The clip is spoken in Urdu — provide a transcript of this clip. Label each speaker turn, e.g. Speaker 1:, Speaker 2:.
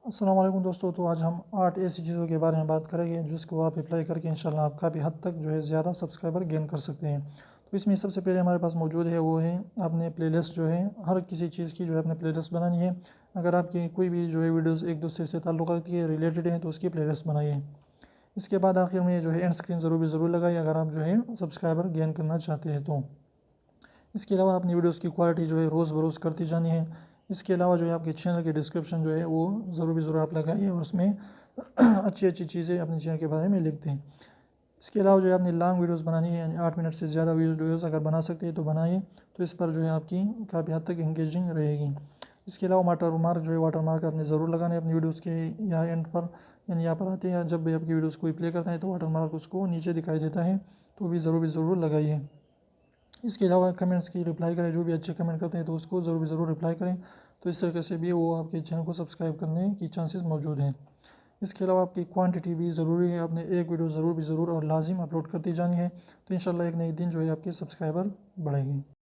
Speaker 1: السلام علیکم دوستو، تو آج ہم 8 ایسی چیزوں کے بارے میں بات کریں گے جس کو آپ اپلائی کر کے انشاءاللہ آپ کافی حد تک زیادہ سبسکرائبر گین کر سکتے ہیں۔ تو اس میں سب سے پہلے ہمارے پاس موجود ہے وہ ہے اپنے پلے لسٹ ہر کسی چیز کی اپنے پلے لسٹ بنانی ہے۔ اگر آپ کی کوئی بھی ویڈیوز ایک دوسرے سے تعلقات کے ریلیٹڈ ہیں تو اس کی پلے لسٹ بنائیے۔ اس کے بعد آخر میں اینڈ اسکرین ضرور لگائیے اگر آپ سبسکرائبر گین کرنا چاہتے ہیں تو۔ اس کے علاوہ اپنی ویڈیوز کی کوالٹی روز بروز کرتی جانی ہے۔ اس کے علاوہ آپ کے چینل کے ڈسکرپشن وہ ضرور آپ لگائیے اور اس میں اچھی چیزیں اپنے چینل کے بارے میں لکھتے ہیں۔ اس کے علاوہ اپنی لانگ ویڈیوز بنانی ہے، یعنی 8 منٹ سے زیادہ ویڈیوز اگر بنا سکتے ہیں تو بنائیے، تو اس پر آپ کی کافی حد تک انگیجنگ رہے گی۔ اس کے علاوہ واٹر مارک آپ نے ضرور لگانا ہے اپنی ویڈیوز کے اینڈ پر، یعنی یہاں پر آتے ہیں جب بھی آپ کی ویڈیوز کوئی پلے کرتا ہے تو واٹر مارک اس کو نیچے دکھائی دیتا ہے، تو بھی ضرور لگائیے۔ اس کے علاوہ کمنٹس کی رپلائی کریں، جو بھی اچھے کمنٹ کرتے ہیں تو اس کو ضرور رپلائی کریں، تو اس طریقے سے بھی وہ آپ کے چینل کو سبسکرائب کرنے کی چانسز موجود ہیں۔ اس کے علاوہ آپ کی کوانٹٹی بھی ضروری ہے، آپ نے ایک ویڈیو ضرور اور لازم اپلوڈ کرتی جانی ہے، تو انشاءاللہ ایک نہ ایک دن آپ کے سبسکرائبر بڑھیں گے۔